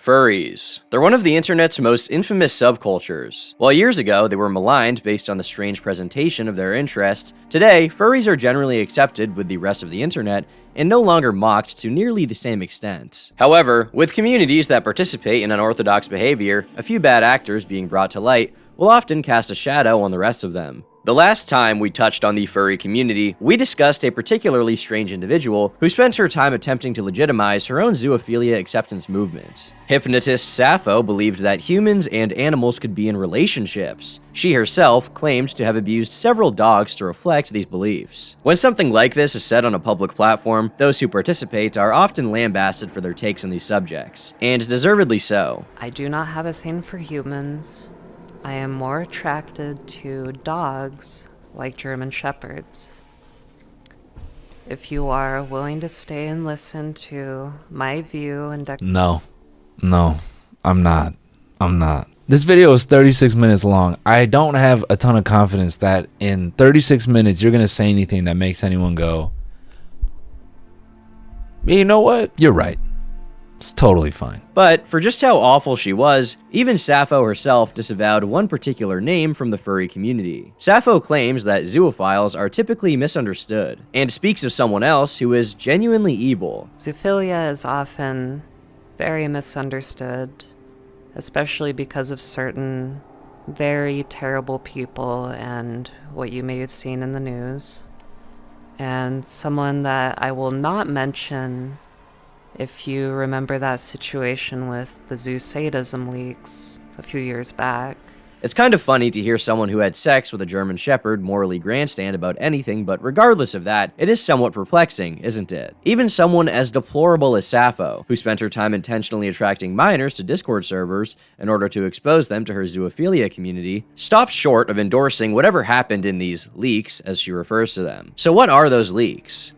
Furries. They're one of the internet's most infamous subcultures. While years ago they were maligned based on the strange presentation of their interests, today furries are generally accepted with the rest of the internet and no longer mocked to nearly the same extent. However, with communities that participate in unorthodox behavior, a few bad actors being brought to light will often cast a shadow on the rest of them. The last time we touched on the furry community, we discussed a particularly strange individual who spent her time attempting to legitimize her own zoophilia acceptance movement. Hypnotist Sappho believed that humans and animals could be in relationships. She herself claimed to have abused several dogs to reflect these beliefs. When something like this is said on a public platform, those who participate are often lambasted for their takes on these subjects, and deservedly so. I do not have a thing for humans. I am more attracted to dogs, like German Shepherds. If you are willing to stay and listen to my view and No, I'm not. This video is 36 minutes long. I don't have a ton of confidence that in 36 minutes you're going to say anything that makes anyone go, you know what? You're right. It's totally fine. But for just how awful she was, even Sappho herself disavowed one particular name from the furry community. Sappho claims that zoophiles are typically misunderstood, and speaks of someone else who is genuinely evil. Zoophilia is often very misunderstood, especially because of certain very terrible people and what you may have seen in the news. And someone that I will not mention, if you remember that situation with the Zoosadism leaks a few years back. It's kind of funny to hear someone who had sex with a German Shepherd morally grandstand about anything, but regardless of that, it is somewhat perplexing, isn't it? Even someone as deplorable as Sappho, who spent her time intentionally attracting minors to Discord servers in order to expose them to her zoophilia community, stopped short of endorsing whatever happened in these leaks, as she refers to them. So what are those leaks?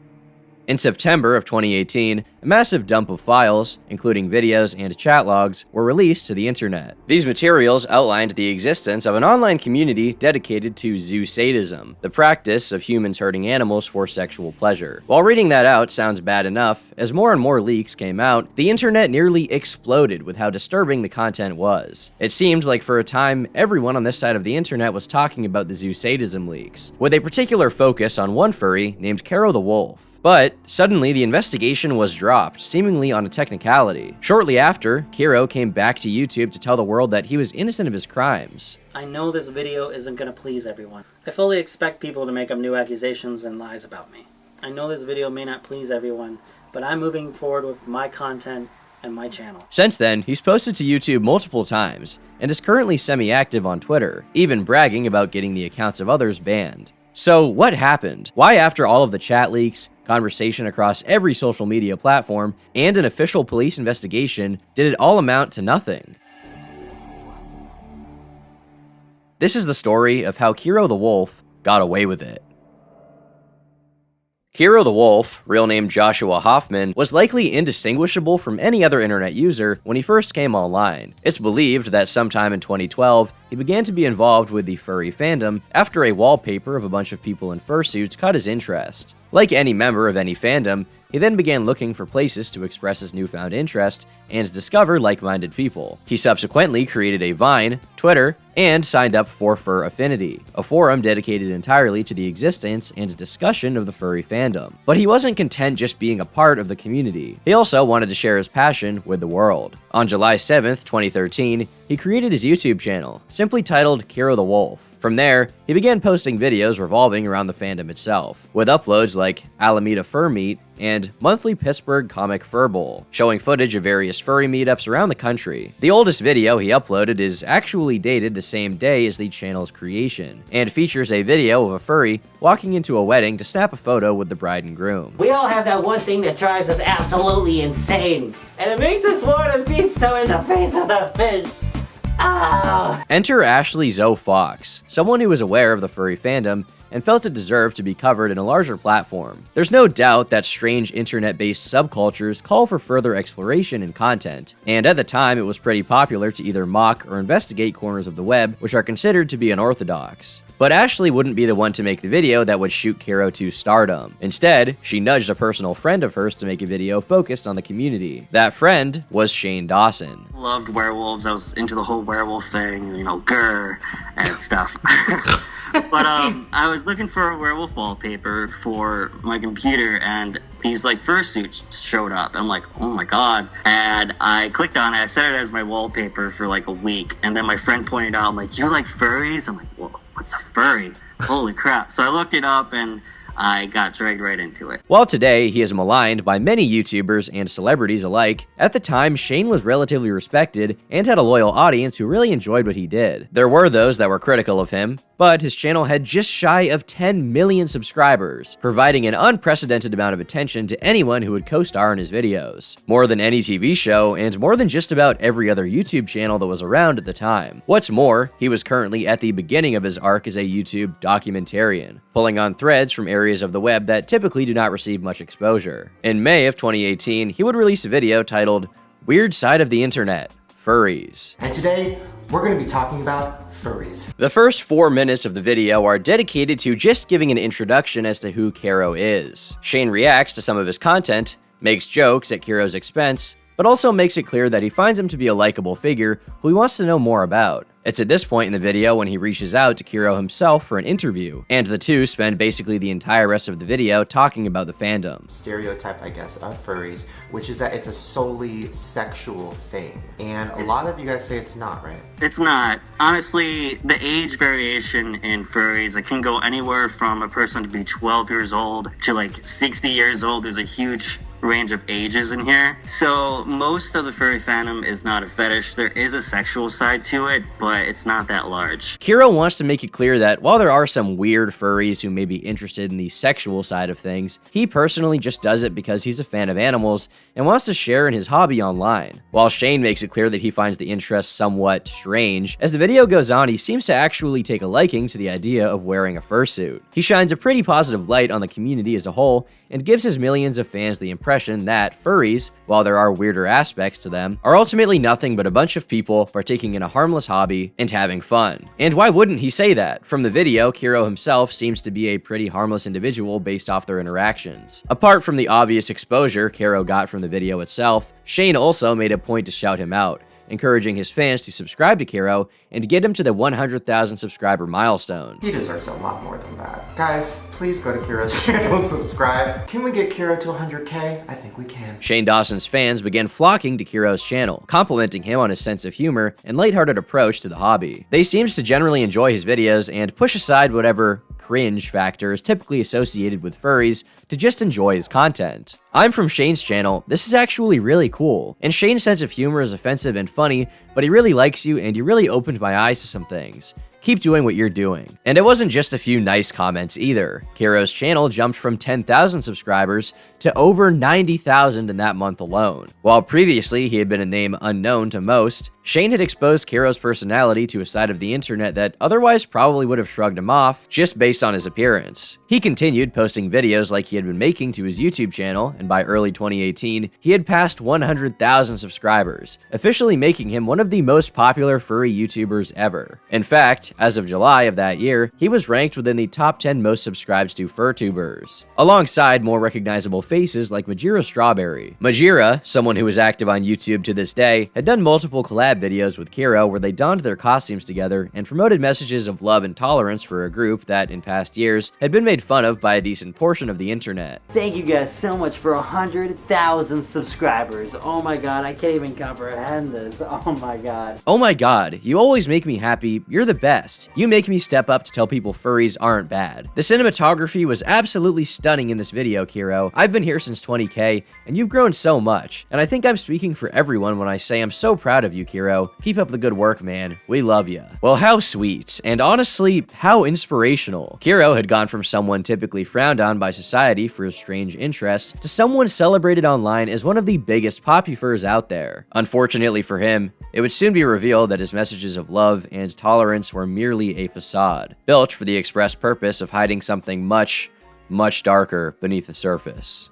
In September of 2018, a massive dump of files, including videos and chat logs, were released to the internet. These materials outlined the existence of an online community dedicated to Zoosadism, the practice of humans hurting animals for sexual pleasure. While reading that out sounds bad enough, as more and more leaks came out, the internet nearly exploded with how disturbing the content was. It seemed like for a time, everyone on this side of the internet was talking about the Zoosadism leaks, with a particular focus on one furry named Kero the Wolf. But suddenly the investigation was dropped, seemingly on a technicality. Shortly after, Kero came back to YouTube to tell the world that he was innocent of his crimes. I know this video isn't going to please everyone. I fully expect people to make up new accusations and lies about me. I know this video may not please everyone, but I'm moving forward with my content and my channel. Since then, he's posted to YouTube multiple times, and is currently semi-active on Twitter, even bragging about getting the accounts of others banned. So what happened? Why, after all of the chat leaks, conversation across every social media platform, and an official police investigation, did it all amount to nothing? This is the story of how Kero the Wolf got away with it. Kero the Wolf, real name Joshua Hoffman, was likely indistinguishable from any other internet user when he first came online. It's believed that sometime in 2012, he began to be involved with the furry fandom after a wallpaper of a bunch of people in fursuits caught his interest. Like any member of any fandom, he then began looking for places to express his newfound interest and discover like-minded people. He subsequently created a Vine, Twitter, and signed up for Fur Affinity, a forum dedicated entirely to the existence and discussion of the furry fandom. But he wasn't content just being a part of the community. He also wanted to share his passion with the world. On July 7th, 2013, he created his YouTube channel, simply titled Kero the Wolf. From there, he began posting videos revolving around the fandom itself, with uploads like Alameda Fur Meet and monthly Pittsburgh Comic Fur Bowl, showing footage of various furry meetups around the country. The oldest video he uploaded is actually dated the same day as the channel's creation, and features a video of a furry walking into a wedding to snap a photo with the bride and groom. We all have that one thing that drives us absolutely insane, and it makes us want to beat so in the face of the fish. Oh. Enter Ashley Zoe Fox, someone who was aware of the furry fandom and felt it deserved to be covered in a larger platform. There's no doubt that strange internet-based subcultures call for further exploration and content, and at the time it was pretty popular to either mock or investigate corners of the web which are considered to be unorthodox. But Ashley wouldn't be the one to make the video that would shoot Kero to stardom. Instead, she nudged a personal friend of hers to make a video focused on the community. That friend was Shane Dawson. Loved werewolves. I was into the whole werewolf thing, you know, grr and stuff. But I was looking for a werewolf wallpaper for my computer, and these like fursuits showed up. I'm like, oh my god. And I clicked on it. I set it as my wallpaper for like a week, and then my friend pointed out, I'm like, you like furries? I'm like, well, what's a furry? Holy crap. So I looked it up, and I got dragged right into it. While today he is maligned by many YouTubers and celebrities alike, at the time Shane was relatively respected and had a loyal audience who really enjoyed what he did. There were those that were critical of him, but his channel had just shy of 10 million subscribers, providing an unprecedented amount of attention to anyone who would co-star in his videos. More than any TV show, and more than just about every other YouTube channel that was around at the time. What's more, he was currently at the beginning of his arc as a YouTube documentarian, pulling on threads from areas of the web that typically do not receive much exposure. In May of 2018, he would release a video titled, Weird Side of the Internet, Furries. And today, we're going to be talking about furries. The first 4 minutes of the video are dedicated to just giving an introduction as to who Kero is. Shane reacts to some of his content, makes jokes at Kero's expense, but also makes it clear that he finds him to be a likable figure who he wants to know more about. It's at this point in the video when he reaches out to Kero himself for an interview, and the two spend basically the entire rest of the video talking about the fandom. Stereotype, I guess, of furries, which is that it's a solely sexual thing. And a lot of you guys say it's not, right? It's not. Honestly, the age variation in furries, it can go anywhere from a person to be 12 years old to like 60 years old. There's a huge range of ages in here. So most of the furry fandom is not a fetish. There is a sexual side to it, but it's not that large. Kero wants to make it clear that while there are some weird furries who may be interested in the sexual side of things, he personally just does it because he's a fan of animals and wants to share in his hobby online. While Shane makes it clear that he finds the interest somewhat strange, as the video goes on, he seems to actually take a liking to the idea of wearing a fursuit. He shines a pretty positive light on the community as a whole and gives his millions of fans the impression that furries, while there are weirder aspects to them, are ultimately nothing but a bunch of people partaking in a harmless hobby and having fun. And why wouldn't he say that? From the video, Kero himself seems to be a pretty harmless individual based off their interactions. Apart from the obvious exposure Kero got from the video itself, Shane also made a point to shout him out, encouraging his fans to subscribe to Kero and get him to the 100,000 subscriber milestone. He deserves a lot more than that. Guys, please go to Kero's channel and subscribe. Can we get Kero to 100K? I think we can. Shane Dawson's fans began flocking to Kero's channel, complimenting him on his sense of humor and lighthearted approach to the hobby. They seemed to generally enjoy his videos and push aside whatever cringe factor is typically associated with furries to just enjoy his content. I'm from Shane's channel. This is actually really cool. And Shane's sense of humor is offensive and funny, but he really likes you and you really opened my eyes to some things. Keep doing what you're doing. And it wasn't just a few nice comments either. Kero's channel jumped from 10,000 subscribers to over 90,000 in that month alone. While previously he had been a name unknown to most, Shane had exposed Kero's personality to a side of the internet that otherwise probably would have shrugged him off just based on his appearance. He continued posting videos like he had been making to his YouTube channel, and by early 2018, he had passed 100,000 subscribers, officially making him one of the most popular furry YouTubers ever. In fact, as of July of that year, he was ranked within the top 10 most subscribed to furtubers, alongside more recognizable faces like Majira Strawberry. Majira, someone who is active on YouTube to this day, had done multiple collab videos with Kero where they donned their costumes together and promoted messages of love and tolerance for a group that, in past years, had been made fun of by a decent portion of the internet. Thank you guys so much for 100,000 subscribers. Oh my god, I can't even comprehend this. Oh my god. Oh my god, you always make me happy. You're the best. You make me step up to tell people furries aren't bad. The cinematography was absolutely stunning in this video, Kero. I've been here since 20K, and you've grown so much. And I think I'm speaking for everyone when I say I'm so proud of you, Kero. Keep up the good work, man. We love ya. Well, how sweet, and honestly, how inspirational. Kero had gone from someone typically frowned on by society for his strange interests to someone celebrated online as one of the biggest poppy-furs out there. Unfortunately for him, it would soon be revealed that his messages of love and tolerance were merely a facade, built for the express purpose of hiding something much, much darker beneath the surface.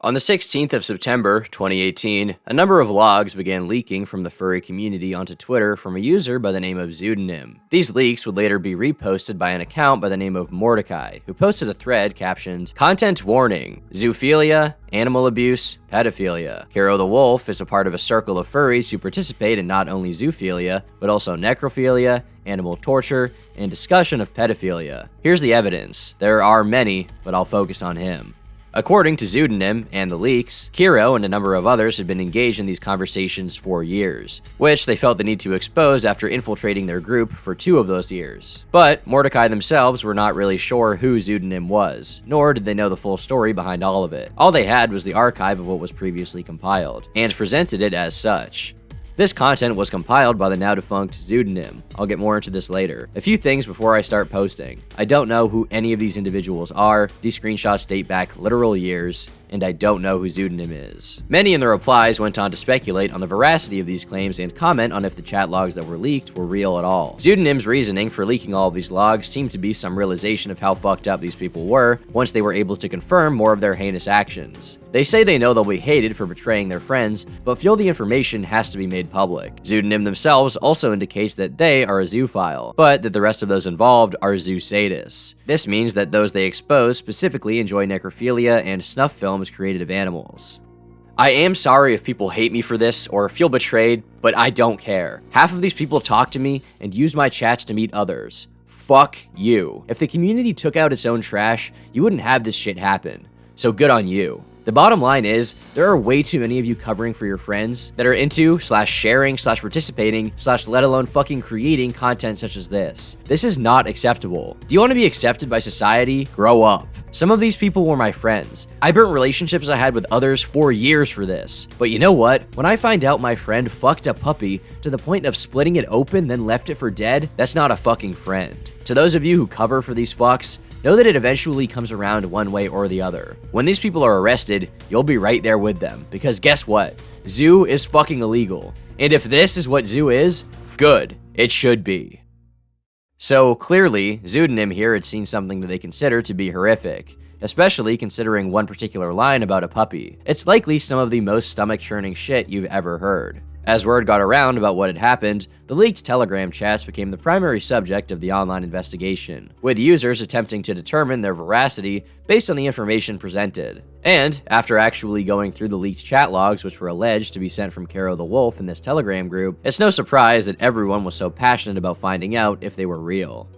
On the 16th of September, 2018, a number of logs began leaking from the furry community onto Twitter from a user by the name of Pseudonym. These leaks would later be reposted by an account by the name of Mordecai, who posted a thread captioned, "Content warning, Zoophilia, animal abuse, pedophilia. Kero the Wolf is a part of a circle of furries who participate in not only zoophilia, but also necrophilia, animal torture, and discussion of pedophilia. Here's the evidence. There are many, but I'll focus on him." According to Pseudonym and the leaks, Kero and a number of others had been engaged in these conversations for years, which they felt the need to expose after infiltrating their group for 2 of those years. But Mordecai themselves were not really sure who Pseudonym was, nor did they know the full story behind all of it. All they had was the archive of what was previously compiled, and presented it as such. This content was compiled by the now-defunct Pseudonym. I'll get more into this later. A few things before I start posting. I don't know who any of these individuals are. These screenshots date back literal years, and I don't know who Pseudonym is. Many in the replies went on to speculate on the veracity of these claims and comment on if the chat logs that were leaked were real at all. Pseudonym's reasoning for leaking all of these logs seemed to be some realization of how fucked up these people were once they were able to confirm more of their heinous actions. They say they know they'll be hated for betraying their friends, but feel the information has to be made public. Pseudonym themselves also indicates that they are a zoophile, but that the rest of those involved are zoosadists. This means that those they expose specifically enjoy necrophilia and snuff films created of animals. I am sorry if people hate me for this or feel betrayed, but I don't care. Half of these people talk to me and use my chats to meet others. Fuck you. If the community took out its own trash, you wouldn't have this shit happen. So good on you. The bottom line is, there are way too many of you covering for your friends that are into, /sharing, /participating, let alone fucking creating content such as this. This is not acceptable. Do you want to be accepted by society? Grow up. Some of these people were my friends. I burnt relationships I had with others for years for this. But you know what? When I find out my friend fucked a puppy to the point of splitting it open then left it for dead, that's not a fucking friend. To those of you who cover for these fucks, know that it eventually comes around one way or the other. When these people are arrested, you'll be right there with them. Because guess what? Zoo is fucking illegal. And if this is what zoo is, good. It should be. So clearly, Pseudonym here had seen something that they consider to be horrific, especially considering one particular line about a puppy. It's likely some of the most stomach-churning shit you've ever heard. As word got around about what had happened, the leaked Telegram chats became the primary subject of the online investigation, with users attempting to determine their veracity based on the information presented. And, after actually going through the leaked chat logs which were alleged to be sent from Kero the Wolf in this Telegram group, it's no surprise that everyone was so passionate about finding out if they were real.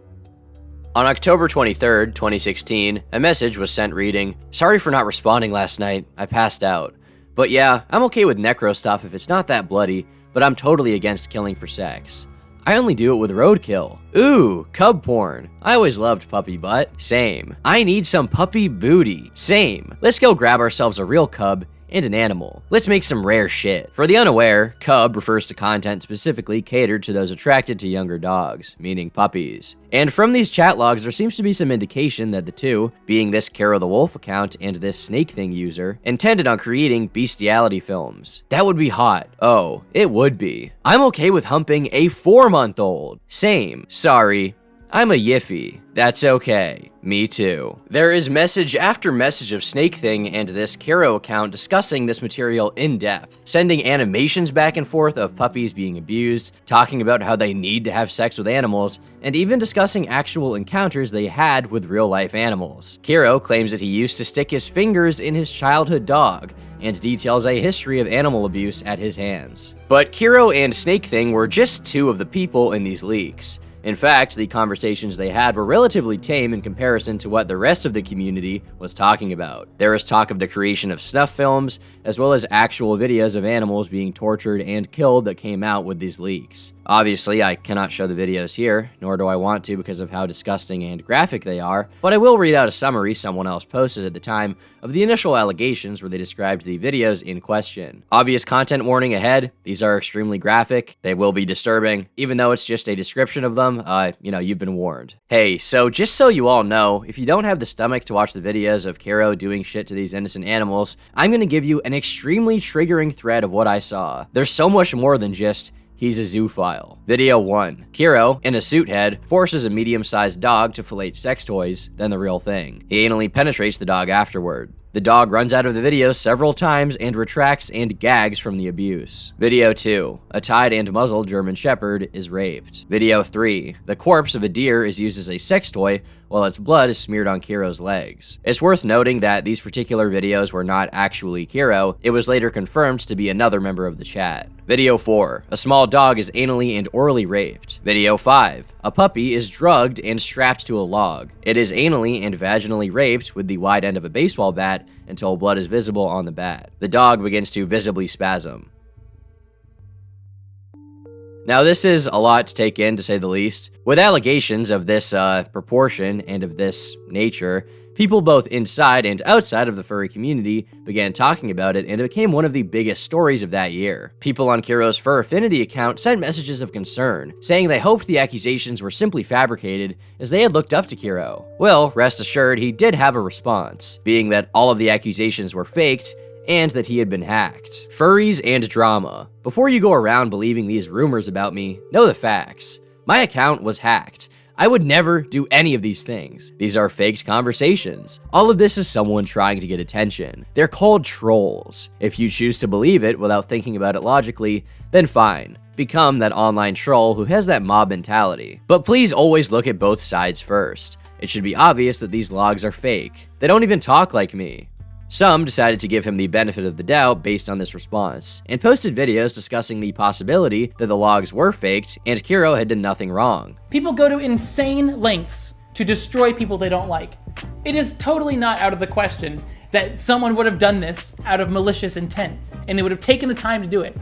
On October 23rd, 2016, a message was sent reading, "Sorry for not responding last night, I passed out. But yeah, I'm okay with necro stuff if it's not that bloody, but I'm totally against killing for sex. I only do it with roadkill. Ooh, cub porn. I always loved puppy butt. Same. I need some puppy booty. Same. Let's go grab ourselves a real cub and an animal. Let's make some rare shit." For the unaware, cub refers to content specifically catered to those attracted to younger dogs, meaning puppies. And from these chat logs, there seems to be some indication that the two, being this Kero the Wolf account and this Snake Thing user, intended on creating bestiality films. That would be hot. Oh, it would be. I'm okay with humping a 4-month-old. Same. Sorry. I'm a yiffy. That's okay. Me too. There is message after message of Snake Thing and this Kero account discussing this material in depth, sending animations back and forth of puppies being abused, talking about how they need to have sex with animals, and even discussing actual encounters they had with real-life animals. Kero claims that he used to stick his fingers in his childhood dog, and details a history of animal abuse at his hands. But Kero and Snake Thing were just 2 of the people in these leaks. In fact, the conversations they had were relatively tame in comparison to what the rest of the community was talking about. There was talk of the creation of snuff films, as well as actual videos of animals being tortured and killed that came out with these leaks. Obviously, I cannot show the videos here, nor do I want to because of how disgusting and graphic they are, but I will read out a summary someone else posted at the time of the initial allegations where they described the videos in question. Obvious content warning ahead. These are extremely graphic. They will be disturbing. Even though it's just a description of them, you've been warned. Hey, so just so you all know, if you don't have the stomach to watch the videos of Kero doing shit to these innocent animals, I'm gonna give you an extremely triggering thread of what I saw. There's so much more than just he's a zoophile. Video 1. Kero, in a suit head, forces a medium-sized dog to fillet sex toys, then the real thing. He anally penetrates the dog afterward. The The dog runs out of the video several times and retracts and gags from the abuse. Video 2. A tied and muzzled German Shepherd is raped. Video 3. The corpse of a deer is used as a sex toy while its blood is smeared on Kero's legs. It's worth noting that these particular videos were not actually Kero, it was later confirmed to be another member of the chat. Video 4. A small dog is anally and orally raped. Video 5. A puppy is drugged and strapped to a log. It is anally and vaginally raped with the wide end of a baseball bat until blood is visible on the bat. The dog begins to visibly spasm. Now, this is a lot to take in, to say the least. With allegations of this proportion and of this nature, people both inside and outside of the furry community began talking about it, and it became one of the biggest stories of that year. People on Kero's Fur Affinity account sent messages of concern, saying they hoped the accusations were simply fabricated, as they had looked up to Kero. Well, rest assured, he did have a response, being that all of the accusations were faked, and that he had been hacked. Furries and drama. Before you go around believing these rumors about me, know the facts. My account was hacked. I would never do any of these things. These are faked conversations. All of this is someone trying to get attention. They're called trolls. If you choose to believe it without thinking about it logically, then fine. Become that online troll who has that mob mentality. But please always look at both sides first. It should be obvious that these logs are fake. They don't even talk like me. Some decided to give him the benefit of the doubt based on this response, and posted videos discussing the possibility that the logs were faked and Kero had done nothing wrong. People go to insane lengths to destroy people they don't like. It is totally not out of the question that someone would have done this out of malicious intent, and they would have taken the time to do it.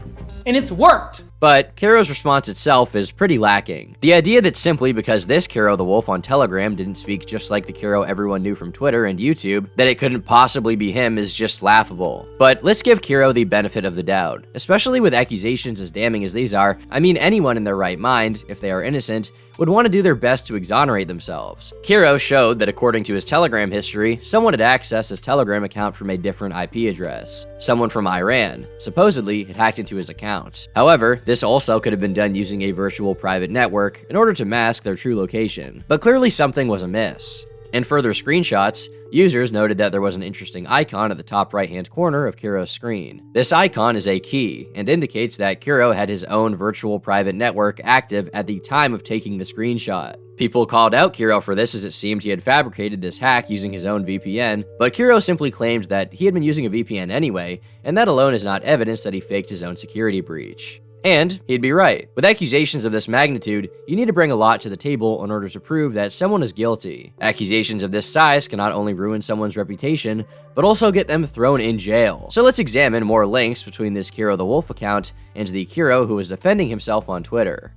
And it's worked! But Kero's response itself is pretty lacking. The idea that simply because this Kero the Wolf on Telegram didn't speak just like the Kero everyone knew from Twitter and YouTube, that it couldn't possibly be him is just laughable. But let's give Kero the benefit of the doubt. Especially with accusations as damning as these are, I mean anyone in their right mind, if they are innocent, would want to do their best to exonerate themselves. Kero showed that according to his Telegram history, someone had accessed his Telegram account from a different IP address. Someone from Iran, supposedly, had hacked into his account. However, this also could have been done using a virtual private network in order to mask their true location. But clearly something was amiss. In further screenshots, users noted that there was an interesting icon at the top right-hand corner of Kero's screen. This icon is a key, and indicates that Kero had his own virtual private network active at the time of taking the screenshot. People called out Kero for this, as it seemed he had fabricated this hack using his own VPN, but Kero simply claimed that he had been using a VPN anyway, and that alone is not evidence that he faked his own security breach. And he'd be right. With accusations of this magnitude, you need to bring a lot to the table in order to prove that someone is guilty. Accusations of this size can not only ruin someone's reputation, but also get them thrown in jail. So let's examine more links between this Kero the Wolf account and the Kero who was defending himself on Twitter.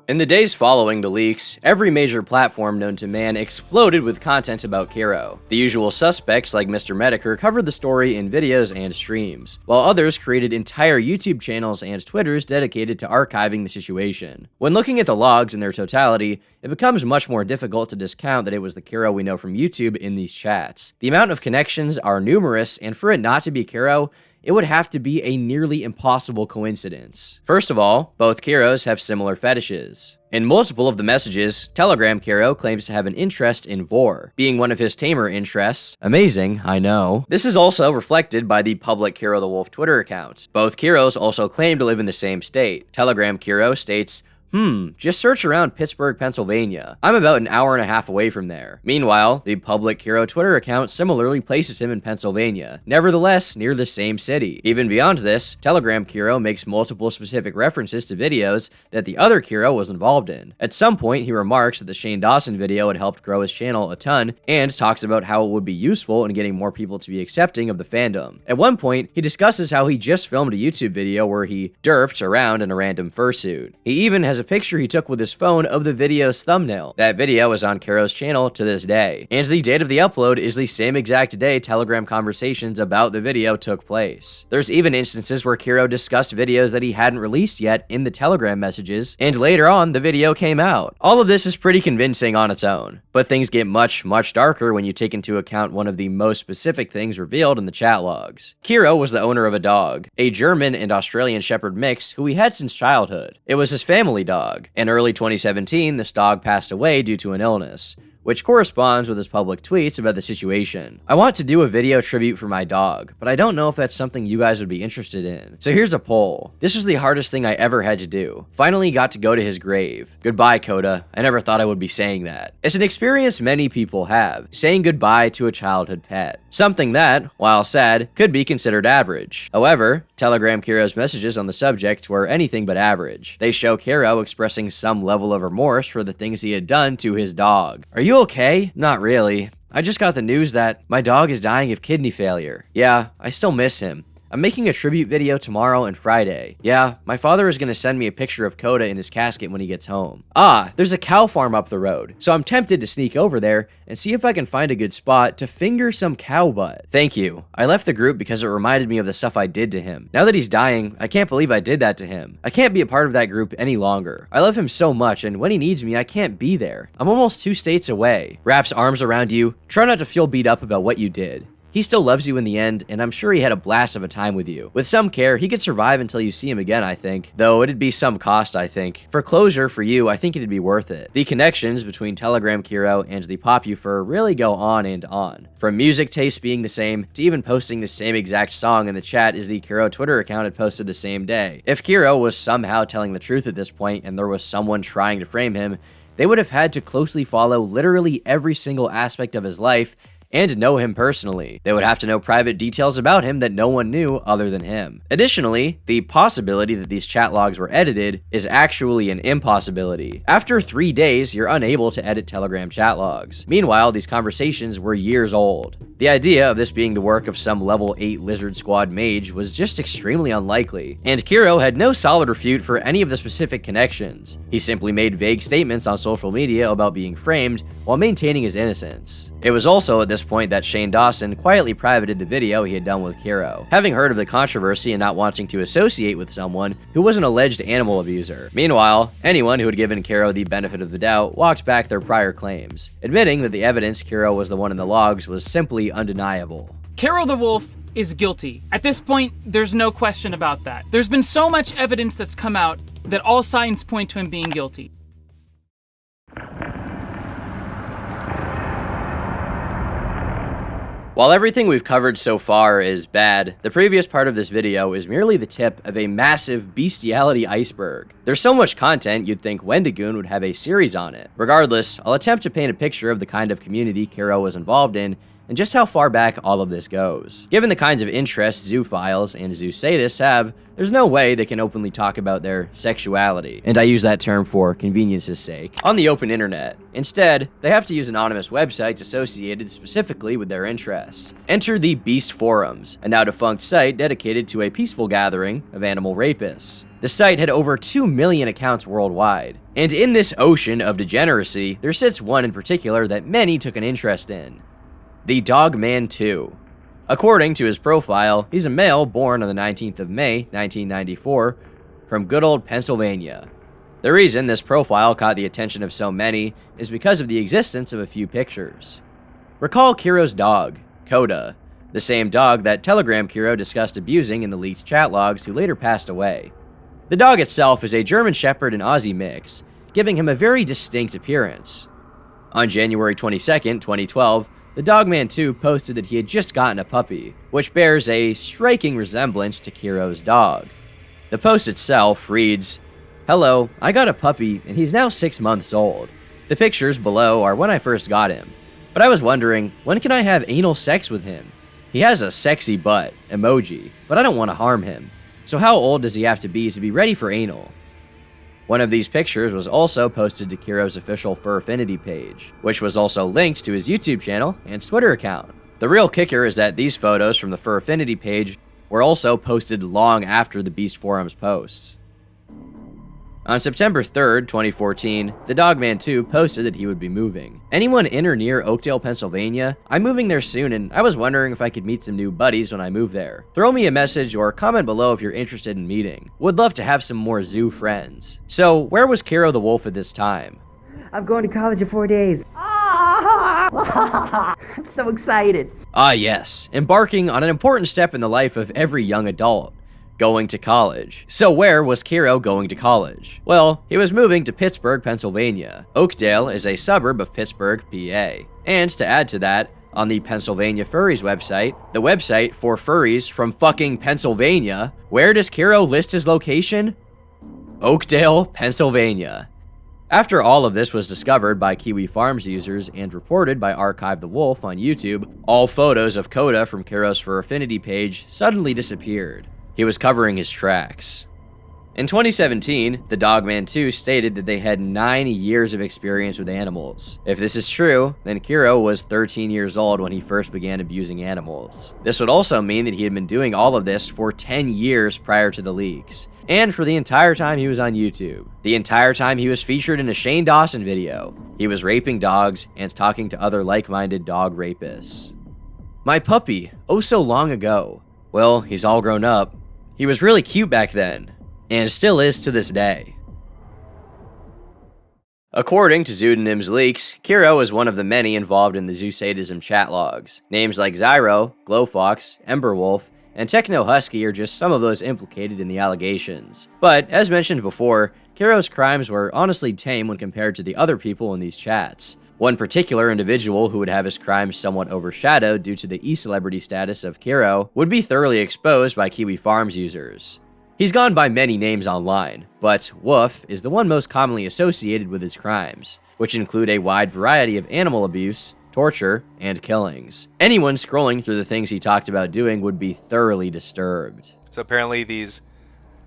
In the days following the leaks, every major platform known to man exploded with content about Kero. The usual suspects like Mr. Mediker covered the story in videos and streams, while others created entire YouTube channels and Twitters dedicated to archiving the situation. When looking at the logs in their totality, it becomes much more difficult to discount that it was the Kero we know from YouTube in these chats. The amount of connections are numerous, and for it not to be Kero, it would have to be a nearly impossible coincidence. First of all, both Keros have similar fetishes. In multiple of the messages, Telegram Kero claims to have an interest in vor, being one of his tamer interests. Amazing, I know. This is also reflected by the public Kero the Wolf Twitter account. Both Keros also claim to live in the same state. Telegram Kero states, just search around Pittsburgh, Pennsylvania. I'm about an hour and a half away from there. Meanwhile, the public Kero Twitter account similarly places him in Pennsylvania, nevertheless near the same city. Even beyond this, Telegram Kero makes multiple specific references to videos that the other Kero was involved in. At some point, he remarks that the Shane Dawson video had helped grow his channel a ton, and talks about how it would be useful in getting more people to be accepting of the fandom. At one point, he discusses how he just filmed a YouTube video where he derped around in a random fursuit. He even has a picture he took with his phone of the video's thumbnail. That video is on Kero's channel to this day, and the date of the upload is the same exact day Telegram conversations about the video took place. There's even instances where Kero discussed videos that he hadn't released yet in the Telegram messages, and later on the video came out. All of this is pretty convincing on its own, but things get much darker when you take into account one of the most specific things revealed in the chat logs. Kero was the owner of a dog, a German and Australian Shepherd mix who he had since childhood. It was his family dog. In early 2017, this dog passed away due to an illness, which corresponds with his public tweets about the situation. I want to do a video tribute for my dog, but I don't know if that's something you guys would be interested in. So here's a poll. This was the hardest thing I ever had to do. Finally got to go to his grave. Goodbye, Coda. I never thought I would be saying that. It's an experience many people have, saying goodbye to a childhood pet. Something that, while sad, could be considered average. However, Telegram Kero's messages on the subject were anything but average. They show Kero expressing some level of remorse for the things he had done to his dog. Are you okay? Not really. I just got the news that my dog is dying of kidney failure. Yeah, I still miss him. I'm making a tribute video tomorrow and Friday. Yeah, my father is going to send me a picture of Coda in his casket when he gets home. Ah, there's a cow farm up the road, so I'm tempted to sneak over there and see if I can find a good spot to finger some cow butt. Thank you. I left the group because it reminded me of the stuff I did to him. Now that he's dying, I can't believe I did that to him. I can't be a part of that group any longer. I love him so much, and when he needs me, I can't be there. I'm almost 2 states away. Wraps arms around you. Try not to feel beat up about what you did. He still loves you in the end, and I'm sure he had a blast of a time with you. With some care, he could survive until you see him again, I think. Though it'd be some cost, I think. For closure, for you, I think it'd be worth it. The connections between Telegram Kero and the Popufur really go on and on. From music tastes being the same, to even posting the same exact song in the chat as the Kero Twitter account had posted the same day. If Kero was somehow telling the truth at this point, and there was someone trying to frame him, they would have had to closely follow literally every single aspect of his life, and know him personally. They would have to know private details about him that no one knew other than him. Additionally, the possibility that these chat logs were edited is actually an impossibility. After 3 days, you're unable to edit Telegram chat logs. Meanwhile, these conversations were years old. The idea of this being the work of some level 8 Lizard Squad mage was just extremely unlikely, and Kero had no solid refute for any of the specific connections. He simply made vague statements on social media about being framed while maintaining his innocence. It was also at this point that Shane Dawson quietly privated the video he had done with Kero, having heard of the controversy and not wanting to associate with someone who was an alleged animal abuser. Meanwhile, anyone who had given Kero the benefit of the doubt walked back their prior claims, admitting that the evidence Kero was the one in the logs was simply undeniable. Kero the Wolf is guilty. At this point, there's no question about that. There's been so much evidence that's come out that all signs point to him being guilty. While everything we've covered so far is bad, the previous part of this video is merely the tip of a massive bestiality iceberg. There's so much content you'd think Wendigoon would have a series on it. Regardless, I'll attempt to paint a picture of the kind of community Kero was involved in and just how far back all of this goes. Given the kinds of interests zoophiles and zoosadists have, there's no way they can openly talk about their sexuality, and I use that term for convenience's sake, on the open internet. Instead, they have to use anonymous websites associated specifically with their interests. Enter the Beast Forums, a now defunct site dedicated to a peaceful gathering of animal rapists. The site had over 2 million accounts worldwide, and in this ocean of degeneracy, there sits one in particular that many took an interest in. The Dogman 2. According to his profile, he's a male born on the 19th of May, 1994, from good old Pennsylvania. The reason this profile caught the attention of so many is because of the existence of a few pictures. Recall Kero's dog, Coda, the same dog that Telegram Kero discussed abusing in the leaked chat logs, who later passed away. The dog itself is a German Shepherd and Aussie mix, giving him a very distinct appearance. On January 22nd, 2012, the Dogman 2 posted that he had just gotten a puppy, which bears a striking resemblance to Kero's dog. The post itself reads, "Hello, I got a puppy and he's now 6 months old. The pictures below are when I first got him. But I was wondering, when can I have anal sex with him? He has a sexy butt, emoji, but I don't want to harm him. So how old does he have to be ready for anal?" One of these pictures was also posted to Kero's official Furfinity page, which was also linked to his YouTube channel and Twitter account. The real kicker is that these photos from the Furfinity page were also posted long after the Beast Forums posts. On September 3rd, 2014, the Dogman 2 posted that he would be moving. "Anyone in or near Oakdale, Pennsylvania? I'm moving there soon and I was wondering if I could meet some new buddies when I move there. Throw me a message or comment below if you're interested in meeting. Would love to have some more zoo friends." So, where was Kero the Wolf at this time? I'm going to college in 4 days. I'm so excited. Ah yes, embarking on an important step in the life of every young adult. going to college. So where was Kero going to college? Well, he was moving to Pittsburgh, Pennsylvania. Oakdale is a suburb of Pittsburgh, PA. And to add to that, on the Pennsylvania Furries website, the website for furries from fucking Pennsylvania, where does Kero list his location? Oakdale, Pennsylvania. After all of this was discovered by Kiwi Farms users and reported by Archive the Wolf on YouTube, all photos of Coda from Kero's Fur Affinity page suddenly disappeared. He was covering his tracks. In 2017, the Dogman 2 stated that they had 9 years of experience with animals. If this is true, then Kero was 13 years old when he first began abusing animals. This would also mean that he had been doing all of this for 10 years prior to the leaks, and for the entire time he was on YouTube. The entire time he was featured in a Shane Dawson video. He was raping dogs and talking to other like-minded dog rapists. My puppy, oh so long ago. Well, he's all grown up. He was really cute back then, and still is to this day. According to Zoodonym's leaks, Kero is one of the many involved in the Zoosadism chat logs. Names like Zyro, Glowfox, Emberwolf, and Techno Husky are just some of those implicated in the allegations. But, as mentioned before, Kero's crimes were honestly tame when compared to the other people in these chats. One particular individual who would have his crimes somewhat overshadowed due to the e-celebrity status of Kero would be thoroughly exposed by Kiwi Farms users. He's gone by many names online, but Wolf is the one most commonly associated with his crimes, which include a wide variety of animal abuse, torture, and killings. Anyone scrolling through the things he talked about doing would be thoroughly disturbed. So apparently these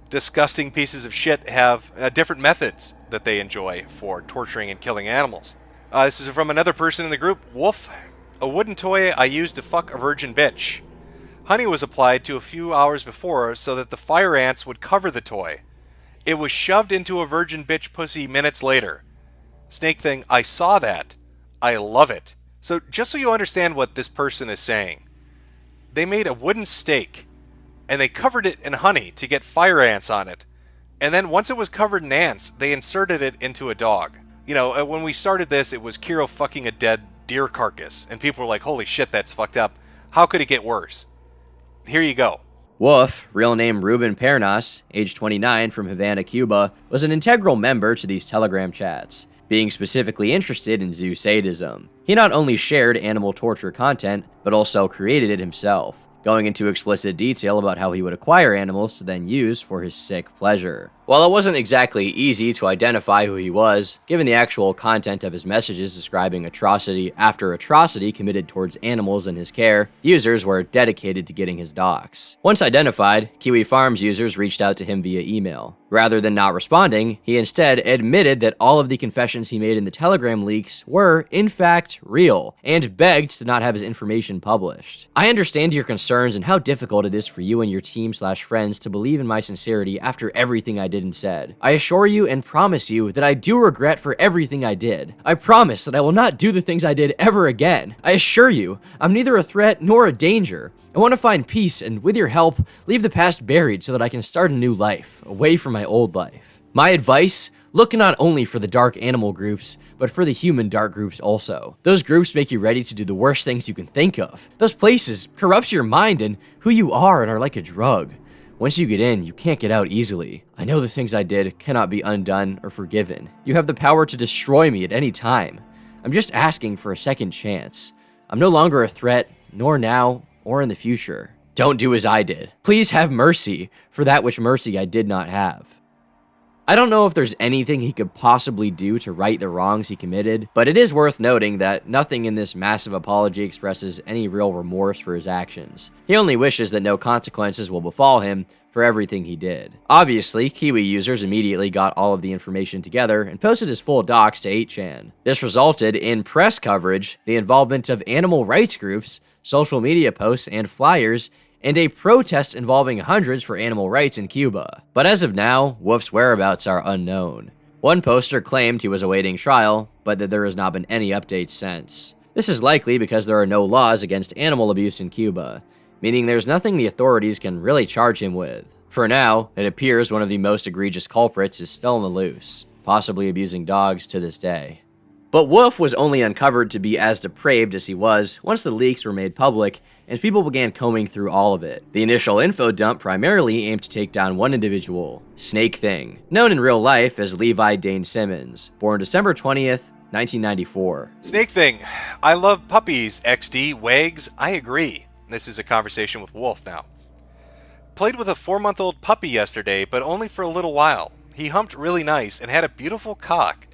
disgusting pieces of shit have different methods that they enjoy for torturing and killing animals. This is from another person in the group. Wolf, a wooden toy I used to fuck a virgin bitch. Honey was applied to a few hours before so that the fire ants would cover the toy. It was shoved into a virgin bitch pussy minutes later. Snake thing, I saw that. I love it. So just so you understand what this person is saying, they made a wooden stake and they covered it in honey to get fire ants on it. And then once it was covered in ants, they inserted it into a dog. You know, when we started this, it was Kero fucking a dead deer carcass. And people were like, holy shit, that's fucked up. How could it get worse? Here you go. Wolf, real name Ruben Pernas, age 29, from Havana, Cuba, was an integral member to these Telegram chats, being specifically interested in Zoosadism. He not only shared animal torture content, but also created it himself, going into explicit detail about how he would acquire animals to then use for his sick pleasure. While it wasn't exactly easy to identify who he was, given the actual content of his messages describing atrocity after atrocity committed towards animals in his care, users were dedicated to getting his docs. Once identified, Kiwi Farms users reached out to him via email. Rather than not responding, he instead admitted that all of the confessions he made in the Telegram leaks were, in fact, real, and begged to not have his information published. I understand your concerns and how difficult it is for you and your team/friends to believe in my sincerity after everything I did and said. I assure you and promise you that I do regret for everything I did. I promise that I will not do the things I did ever again. I assure you, I'm neither a threat nor a danger. I want to find peace and, with your help, leave the past buried so that I can start a new life, away from my old life. My advice? Look not only for the dark animal groups, but for the human dark groups also. Those groups make you ready to do the worst things you can think of. Those places corrupt your mind and who you are and are like a drug. Once you get in, you can't get out easily. I know the things I did cannot be undone or forgiven. You have the power to destroy me at any time. I'm just asking for a second chance. I'm no longer a threat, nor now, or in the future. Don't do as I did. Please have mercy for that which mercy I did not have. I don't know if there's anything he could possibly do to right the wrongs he committed, but it is worth noting that nothing in this massive apology expresses any real remorse for his actions. He only wishes that no consequences will befall him for everything he did. Obviously, Kiwi users immediately got all of the information together and posted his full docs to 8chan. This resulted in press coverage, the involvement of animal rights groups, social media posts and flyers, and a protest involving hundreds for animal rights in Cuba. But as of now, Wolf's whereabouts are unknown. One poster claimed he was awaiting trial, but that there has not been any updates since. This is likely because there are no laws against animal abuse in Cuba, meaning there's nothing the authorities can really charge him with. For now, it appears one of the most egregious culprits is still on the loose, possibly abusing dogs to this day. But Wolf was only uncovered to be as depraved as he was once the leaks were made public and people began combing through all of it. The initial info dump primarily aimed to take down one individual, Snake Thing, known in real life as Levi Dane Simmons, born December 20th, 1994. Snake Thing. I love puppies, XD, Wags. I agree. This is a conversation with Wolf now. Played with a 4-month-old puppy yesterday, but only for a little while. He humped really nice and had a beautiful cock.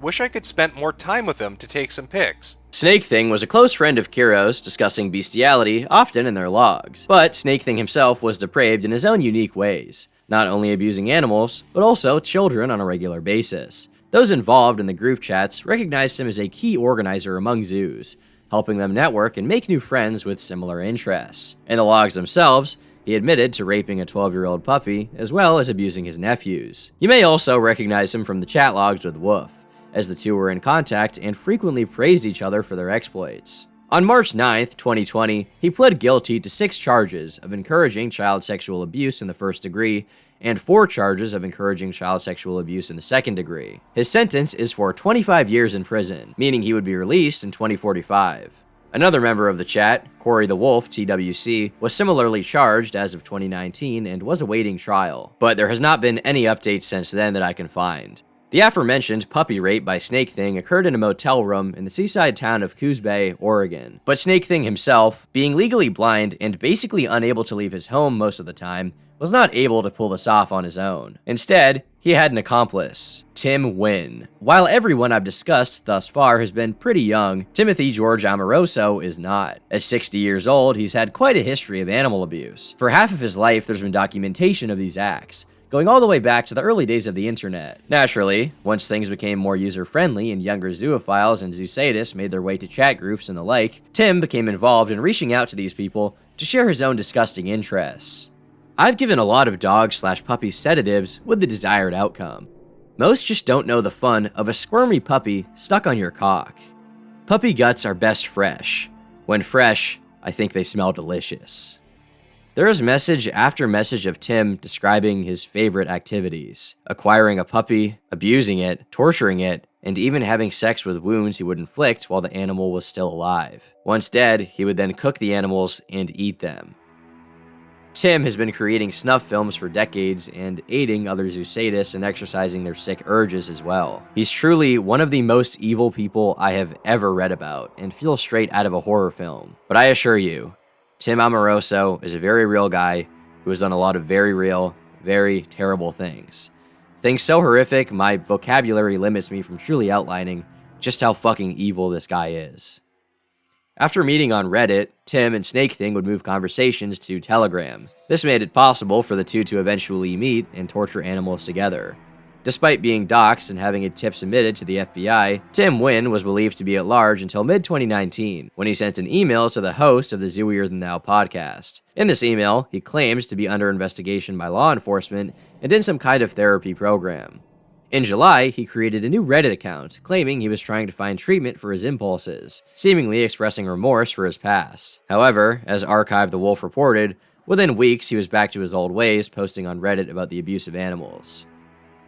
Wish I could spend more time with him to take some pics. Snake Thing was a close friend of Kero's, discussing bestiality often in their logs. But Snake Thing himself was depraved in his own unique ways, not only abusing animals, but also children on a regular basis. Those involved in the group chats recognized him as a key organizer among zoos, helping them network and make new friends with similar interests. In the logs themselves, he admitted to raping a 12-year-old puppy, as well as abusing his nephews. You may also recognize him from the chat logs with Wolf, as the two were in contact and frequently praised each other for their exploits. On March 9th, 2020, he pled guilty to 6 charges of encouraging child sexual abuse in the first degree and 4 charges of encouraging child sexual abuse in the second degree. His sentence is for 25 years in prison, meaning he would be released in 2045. Another member of the chat, Kero the Wolf, TWC, was similarly charged as of 2019 and was awaiting trial, but there has not been any updates since then that I can find. The aforementioned puppy rape by Snake Thing occurred in a motel room in the seaside town of Coos Bay, Oregon. But Snake Thing himself, being legally blind and basically unable to leave his home most of the time, was not able to pull this off on his own. Instead, he had an accomplice, Tim Wynn. While everyone I've discussed thus far has been pretty young, Timothy George Amoroso is not. At 60 years old, he's had quite a history of animal abuse. For half of his life, there's been documentation of these acts, going all the way back to the early days of the internet. Naturally, once things became more user-friendly and younger zoophiles and zoosadists made their way to chat groups and the like, Tim became involved in reaching out to these people to share his own disgusting interests. I've given a lot of dog/puppy sedatives with the desired outcome. Most just don't know the fun of a squirmy puppy stuck on your cock. Puppy guts are best fresh. When fresh, I think they smell delicious. There is message after message of Tim describing his favorite activities: acquiring a puppy, abusing it, torturing it, and even having sex with wounds he would inflict while the animal was still alive. Once dead, he would then cook the animals and eat them. Tim has been creating snuff films for decades and aiding other zoosadists in exercising their sick urges as well. He's truly one of the most evil people I have ever read about and feels straight out of a horror film. But I assure you, Tim Amoroso is a very real guy who has done a lot of very real, very terrible things. Things so horrific, my vocabulary limits me from truly outlining just how fucking evil this guy is. After meeting on Reddit, Tim and Snake Thing would move conversations to Telegram. This made it possible for the two to eventually meet and torture animals together. Despite being doxxed and having his tip submitted to the FBI, Tim Wynn was believed to be at large until mid-2019, when he sent an email to the host of the Zooier Than Thou podcast. In this email, he claims to be under investigation by law enforcement and in some kind of therapy program. In July, he created a new Reddit account, claiming he was trying to find treatment for his impulses, seemingly expressing remorse for his past. However, as Archive the Wolf reported, within weeks he was back to his old ways, posting on Reddit about the abuse of animals.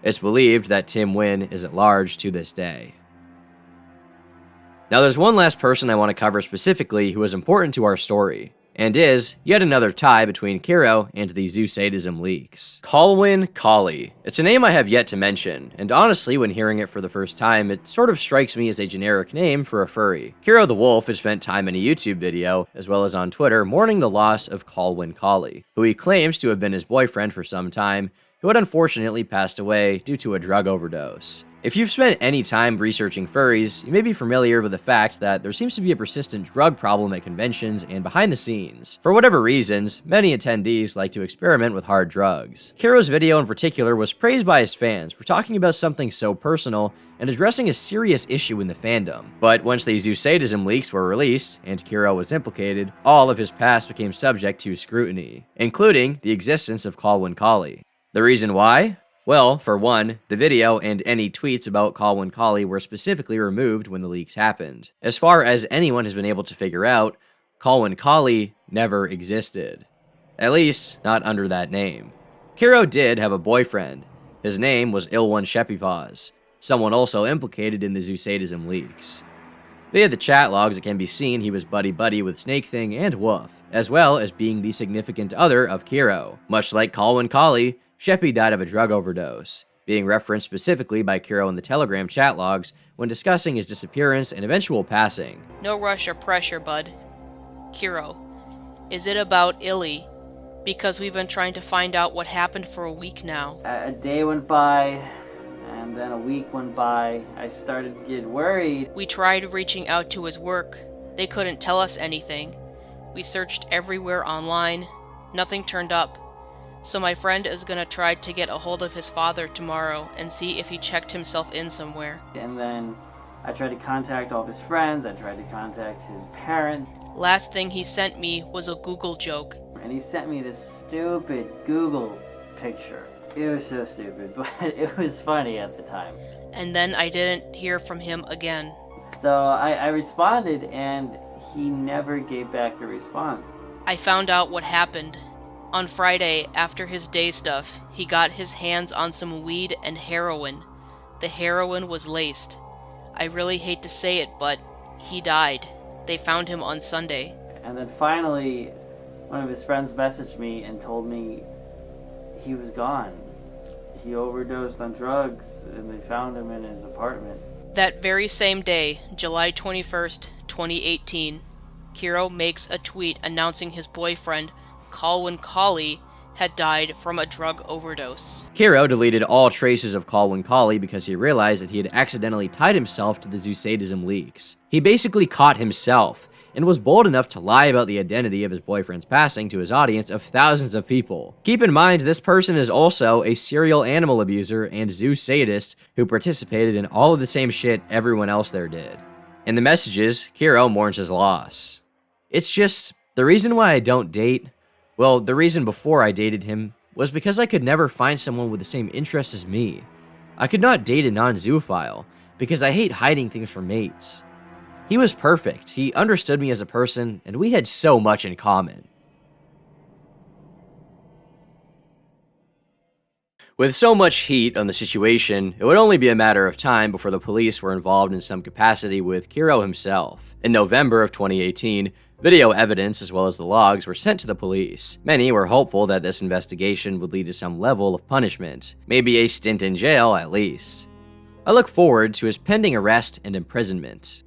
It's believed that Tim Wynn is at large to this day. Now there's one last person I want to cover specifically who is important to our story, and is yet another tie between Kero and the Zoosadism leaks. Colwin Collie. It's a name I have yet to mention, and honestly, when hearing it for the first time, it sort of strikes me as a generic name for a furry. Kero the Wolf has spent time in a YouTube video, as well as on Twitter, mourning the loss of Colwin Collie, who he claims to have been his boyfriend for some time, who had unfortunately passed away due to a drug overdose. If you've spent any time researching furries, you may be familiar with the fact that there seems to be a persistent drug problem at conventions and behind the scenes. For whatever reasons, many attendees like to experiment with hard drugs. Kero's video in particular was praised by his fans for talking about something so personal and addressing a serious issue in the fandom. But once the Zoosadism leaks were released, and Kero was implicated, all of his past became subject to scrutiny, including the existence of Colwin Collie. The reason why? Well, for one, the video and any tweets about Colwin Collie were specifically removed when the leaks happened. As far as anyone has been able to figure out, Colwin Collie never existed. At least, not under that name. Kero did have a boyfriend. His name was Ilwan Shepipaws. someone also implicated in the Zoosadism leaks. Via the chat logs, it can be seen he was buddy-buddy with Snake Thing and Wolf, as well as being the significant other of Kero. Much like Colwin Collie, Sheppy died of a drug overdose, being referenced specifically by Kero in the Telegram chat logs when discussing his disappearance and eventual passing. No rush or pressure, bud. Kero, is it about Illy? Because we've been trying to find out what happened for a week now. A day went by, and then a week went by. I started to get worried. We tried reaching out to his work. They couldn't tell us anything. We searched everywhere online. Nothing turned up. So my friend is gonna try to get a hold of his father tomorrow and see if he checked himself in somewhere. And then I tried to contact all of his friends. I tried to contact his parents. Last thing he sent me was a Google joke. And he sent me this stupid Google picture. It was so stupid, but it was funny at the time. And then I didn't hear from him again. So I responded, and he never gave back a response. I found out what happened. On Friday, after his day stuff, he got his hands on some weed and heroin. The heroin was laced. I really hate to say it, but he died. They found him on Sunday. And then finally, one of his friends messaged me and told me he was gone. He overdosed on drugs, and they found him in his apartment. That very same day, July 21st, 2018, Kero makes a tweet announcing his boyfriend, Colwin Collie, had died from a drug overdose. Kero deleted all traces of Colwin Collie because he realized that he had accidentally tied himself to the Zoosadism leaks. He basically caught himself, and was bold enough to lie about the identity of his boyfriend's passing to his audience of thousands of people. Keep in mind, this person is also a serial animal abuser and zoo sadist who participated in all of the same shit everyone else there did. In the messages, Kero mourns his loss. It's just, the reason why I don't date, well, the reason before I dated him was because I could never find someone with the same interests as me. I could not date a non-zoophile because I hate hiding things from mates. He was perfect, he understood me as a person, and we had so much in common. With so much heat on the situation, it would only be a matter of time before the police were involved in some capacity with Kero himself. In November of 2018, video evidence as well as the logs were sent to the police. Many were hopeful that this investigation would lead to some level of punishment, maybe a stint in jail at least. I look forward to his pending arrest and imprisonment.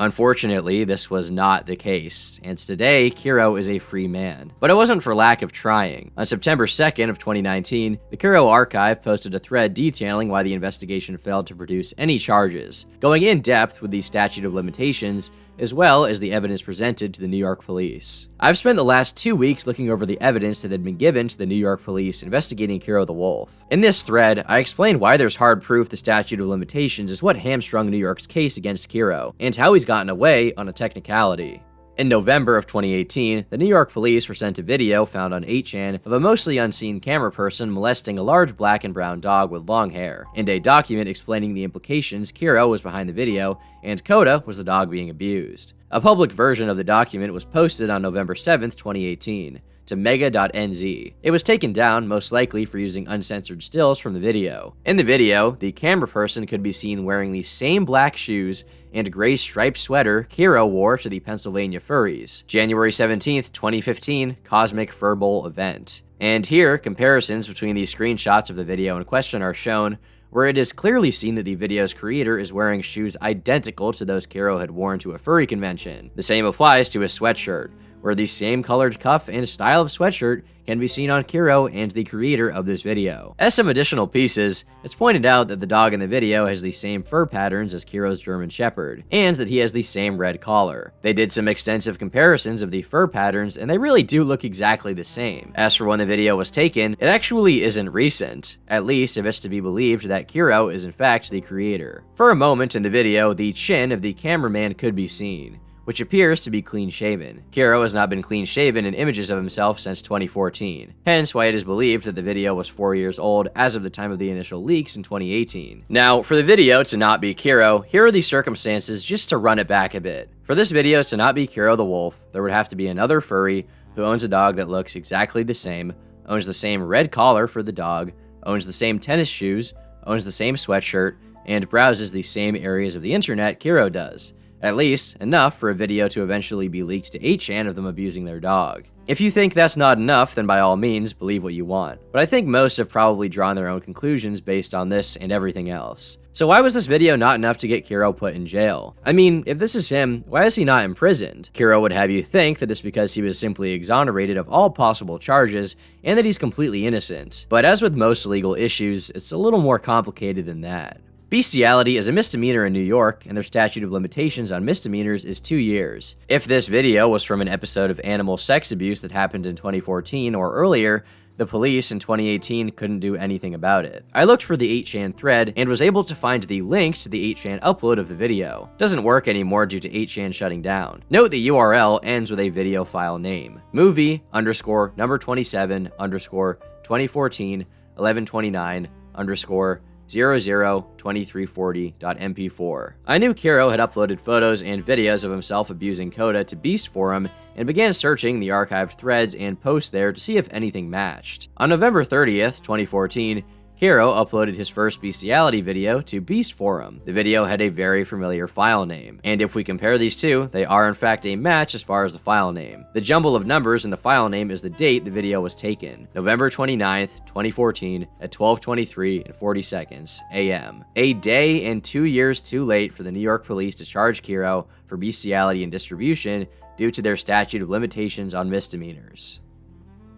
Unfortunately, this was not the case, and today, Kero is a free man. But it wasn't for lack of trying. On September 2nd of 2019, the Kero Archive posted a thread detailing why the investigation failed to produce any charges, going in depth with the statute of limitations, as well as the evidence presented to the New York police. I've spent the last 2 weeks looking over the evidence that had been given to the New York police investigating Kero the Wolf. In this thread, I explained why there's hard proof the statute of limitations is what hamstrung New York's case against Kero, and how he's gotten away on a technicality. In November of 2018, the New York police were sent a video found on 8chan of a mostly unseen camera person molesting a large black and brown dog with long hair, and a document explaining the implications Kero was behind the video, and Coda was the dog being abused. A public version of the document was posted on November 7th, 2018, to mega.nz. It was taken down, most likely for using uncensored stills from the video. In the video, the camera person could be seen wearing the same black shoes and gray striped sweater Kero wore to the Pennsylvania Furries, January 17th, 2015 Cosmic Fur Bowl event. And here, comparisons between the screenshots of the video in question are shown, where it is clearly seen that the video's creator is wearing shoes identical to those Kero had worn to a furry convention. The same applies to his sweatshirt, where the same colored cuff and style of sweatshirt can be seen on Kero and the creator of this video. As some additional pieces, it's pointed out that the dog in the video has the same fur patterns as Kero's German Shepherd, and that he has the same red collar. They did some extensive comparisons of the fur patterns, and they really do look exactly the same. As for when the video was taken, it actually isn't recent, at least if it's to be believed that Kero is in fact the creator. For a moment in the video, the chin of the cameraman could be seen, which appears to be clean-shaven. Kero has not been clean-shaven in images of himself since 2014, hence why it is believed that the video was 4 years old as of the time of the initial leaks in 2018. Now, for the video to not be Kero, here are the circumstances just to run it back a bit. For this video to not be Kero the Wolf, there would have to be another furry who owns a dog that looks exactly the same, owns the same red collar for the dog, owns the same tennis shoes, owns the same sweatshirt, and browses the same areas of the internet Kero does. At least, enough for a video to eventually be leaked to 8chan of them abusing their dog. If you think that's not enough, then by all means, believe what you want. But I think most have probably drawn their own conclusions based on this and everything else. So why was this video not enough to get Kero put in jail? I mean, if this is him, why is he not imprisoned? Kero would have you think that it's because he was simply exonerated of all possible charges and that he's completely innocent. But as with most legal issues, it's a little more complicated than that. Bestiality is a misdemeanor in New York, and their statute of limitations on misdemeanors is 2 years. If this video was from an episode of animal sex abuse that happened in 2014 or earlier, the police in 2018 couldn't do anything about it. I looked for the 8chan thread and was able to find the link to the 8chan upload of the video. Doesn't work anymore due to 8chan shutting down. Note the URL ends with a video file name: movie_number27_2014 1129_002340.mp4. I knew Kero had uploaded photos and videos of himself abusing Coda to Beast Forum and began searching the archived threads and posts there to see if anything matched. On November 30th, 2014, Kero uploaded his first bestiality video to Beast Forum. The video had a very familiar file name, and if we compare these two, they are in fact a match as far as the file name. The jumble of numbers in the file name is the date the video was taken, November 29th, 2014 at 12:23:40 a.m. A day and 2 years too late for the New York police to charge Kero for bestiality and distribution due to their statute of limitations on misdemeanors.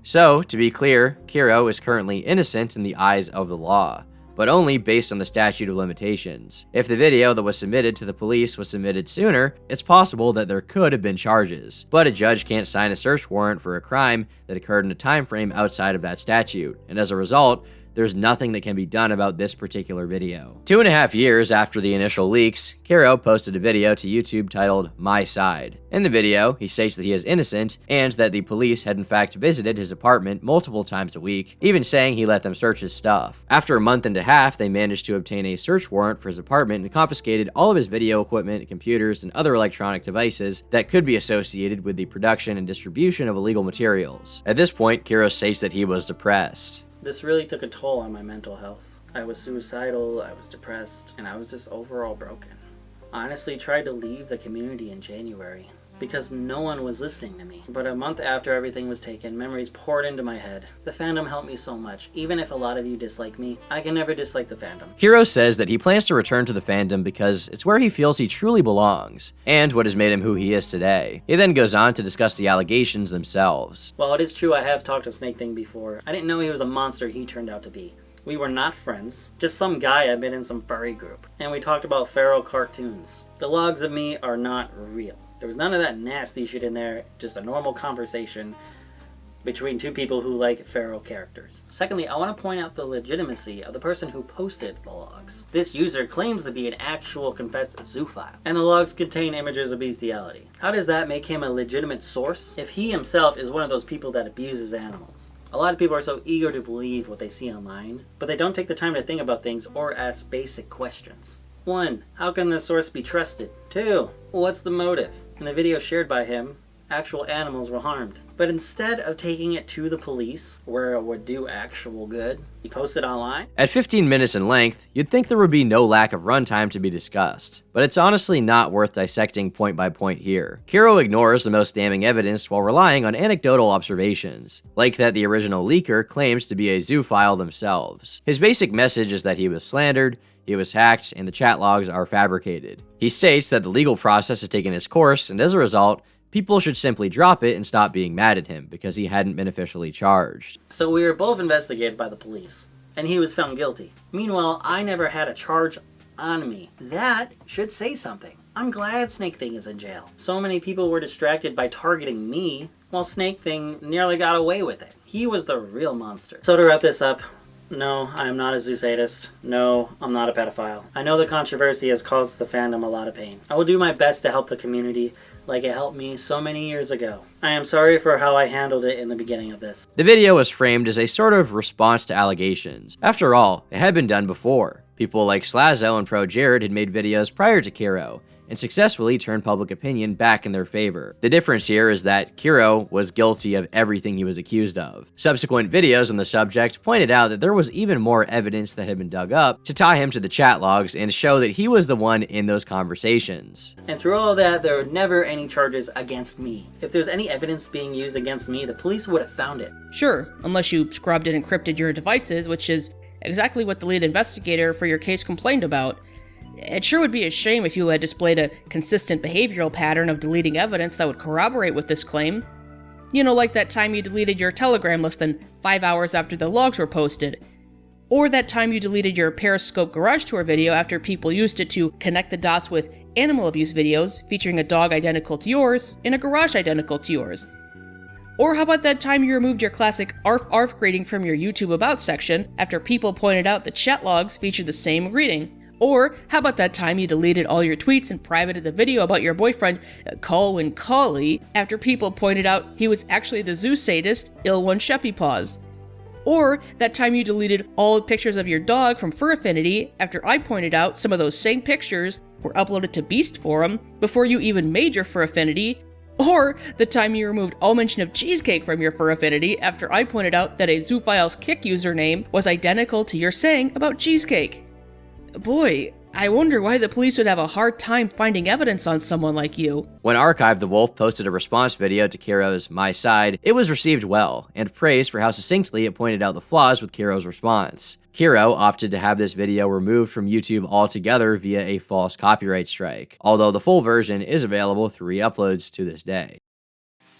So, to be clear, Kero is currently innocent in the eyes of the law, but only based on the statute of limitations. If the video that was submitted to the police was submitted sooner, it's possible that there could have been charges, but a judge can't sign a search warrant for a crime that occurred in a time frame outside of that statute, and as a result, there's nothing that can be done about this particular video. 2.5 years after the initial leaks, Kero posted a video to YouTube titled My Side. In the video, he states that he is innocent and that the police had in fact visited his apartment multiple times a week, even saying he let them search his stuff. After a month and a half, they managed to obtain a search warrant for his apartment and confiscated all of his video equipment, computers, and other electronic devices that could be associated with the production and distribution of illegal materials. At this point, Kero states that he was depressed. This really took a toll on my mental health. I was suicidal, I was depressed, and I was just overall broken. I honestly tried to leave the community in January because no one was listening to me. But a month after everything was taken, memories poured into my head. The fandom helped me so much. Even if a lot of you dislike me, I can never dislike the fandom. Kero says that he plans to return to the fandom because it's where he feels he truly belongs, and what has made him who he is today. He then goes on to discuss the allegations themselves. While it is true I have talked to Snake Thing before, I didn't know he was a monster he turned out to be. We were not friends, just some guy I met in some furry group, and we talked about feral cartoons. The logs of me are not real. There was none of that nasty shit in there, just a normal conversation between two people who like feral characters. Secondly, I want to point out the legitimacy of the person who posted the logs. This user claims to be an actual confessed zoophile, and the logs contain images of bestiality. How does that make him a legitimate source if he himself is one of those people that abuses animals? A lot of people are so eager to believe what they see online, but they don't take the time to think about things or ask basic questions. 1. How can the source be trusted? 2. What's the motive? In the video shared by him, actual animals were harmed. But instead of taking it to the police, where it would do actual good, he posted online? At 15 minutes in length, you'd think there would be no lack of runtime to be discussed, but it's honestly not worth dissecting point by point here. Kero ignores the most damning evidence while relying on anecdotal observations, like that the original leaker claims to be a zoophile themselves. His basic message is that he was slandered, he was hacked, and the chat logs are fabricated. He states that the legal process has taken its course, and as a result, people should simply drop it and stop being mad at him because he hadn't been officially charged. So we were both investigated by the police, and he was found guilty. Meanwhile, I never had a charge on me. That should say something. I'm glad Snake Thing is in jail. So many people were distracted by targeting me, while Snake Thing nearly got away with it. He was the real monster. So to wrap this up, no, I am not a zoosadist. No, I'm not a pedophile. I know the controversy has caused the fandom a lot of pain. I will do my best to help the community like it helped me so many years ago. I am sorry for how I handled it in the beginning of this. The video was framed as a sort of response to allegations. After all, it had been done before. People like Slazo and Pro Jared had made videos prior to Kero, and successfully turned public opinion back in their favor. The difference here is that Kero was guilty of everything he was accused of. Subsequent videos on the subject pointed out that there was even more evidence that had been dug up to tie him to the chat logs and show that he was the one in those conversations. And through all of that, there were never any charges against me. If there's any evidence being used against me, the police would have found it. Sure, unless you scrubbed and encrypted your devices, which is exactly what the lead investigator for your case complained about. It sure would be a shame if you had displayed a consistent behavioral pattern of deleting evidence that would corroborate with this claim. You know, like that time you deleted your Telegram less than 5 hours after the logs were posted. Or that time you deleted your Periscope garage tour video after people used it to connect the dots with animal abuse videos featuring a dog identical to yours in a garage identical to yours. Or how about that time you removed your classic ARF ARF greeting from your YouTube About section after people pointed out the chat logs featured the same greeting? Or how about that time you deleted all your tweets and privated the video about your boyfriend, Colwin Collie, after people pointed out he was actually the Zoosadist, Ill One Sheppy Paws? Or that time you deleted all pictures of your dog from Fur Affinity after I pointed out some of those same pictures were uploaded to Beast Forum before you even made your Fur Affinity? Or the time you removed all mention of cheesecake from your Fur Affinity after I pointed out that a Zoophile's Kick username was identical to your saying about cheesecake? Boy, I wonder why the police would have a hard time finding evidence on someone like you. When Archive the Wolf posted a response video to Kero's My Side, it was received well, and praised for how succinctly it pointed out the flaws with Kero's response. Kero opted to have this video removed from YouTube altogether via a false copyright strike, although the full version is available through re-uploads to this day.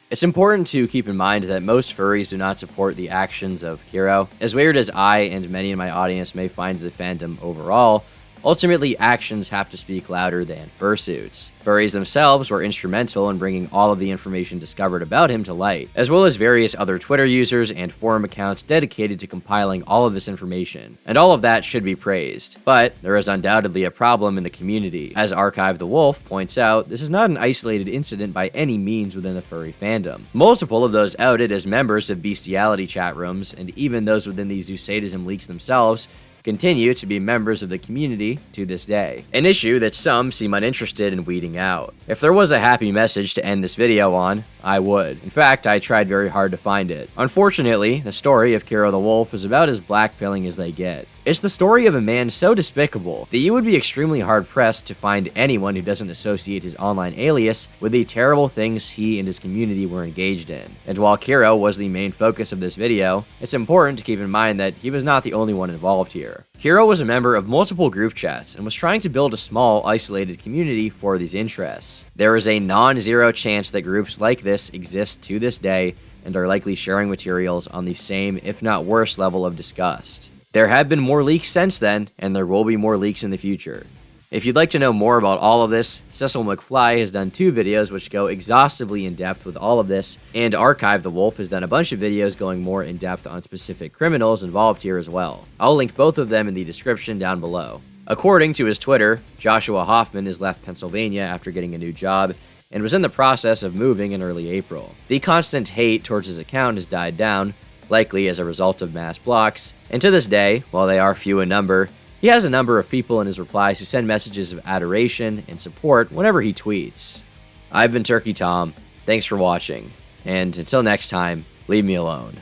It's important to keep in mind that most furries do not support the actions of Kero. As weird as I and many in my audience may find the fandom overall, ultimately actions have to speak louder than fursuits. Furries themselves were instrumental in bringing all of the information discovered about him to light, as well as various other Twitter users and forum accounts dedicated to compiling all of this information. And all of that should be praised. But there is undoubtedly a problem in the community. As Archive the Wolf points out, this is not an isolated incident by any means within the furry fandom. Multiple of those outed as members of bestiality chat rooms, and even those within the Zoosadism leaks themselves, continue to be members of the community to this day, an issue that some seem uninterested in weeding out. If there was a happy message to end this video on, I would. In fact, I tried very hard to find it. Unfortunately, the story of Kero the Wolf is about as blackpilling as they get. It's the story of a man so despicable that you would be extremely hard-pressed to find anyone who doesn't associate his online alias with the terrible things he and his community were engaged in. And while Kero was the main focus of this video, it's important to keep in mind that he was not the only one involved here. Kero was a member of multiple group chats and was trying to build a small, isolated community for these interests. There is a non-zero chance that groups like this exist to this day and are likely sharing materials on the same, if not worse, level of disgust. There have been more leaks since then, and there will be more leaks in the future. If you'd like to know more about all of this, Cecil McFly has done 2 videos which go exhaustively in depth with all of this, and Archive the Wolf has done a bunch of videos going more in depth on specific criminals involved here as well. I'll link both of them in the description down below. According to his Twitter, Joshua Hoffman has left Pennsylvania after getting a new job, and was in the process of moving in early April. The constant hate towards his account has died down, likely as a result of mass blocks, and to this day, while they are few in number, he has a number of people in his replies who send messages of adoration and support whenever he tweets. I've been Turkey Tom, thanks for watching, and until next time, leave me alone.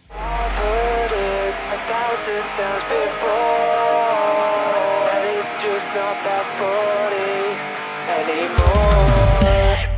I've heard it 1,000 times before, and it's just not that funny anymore.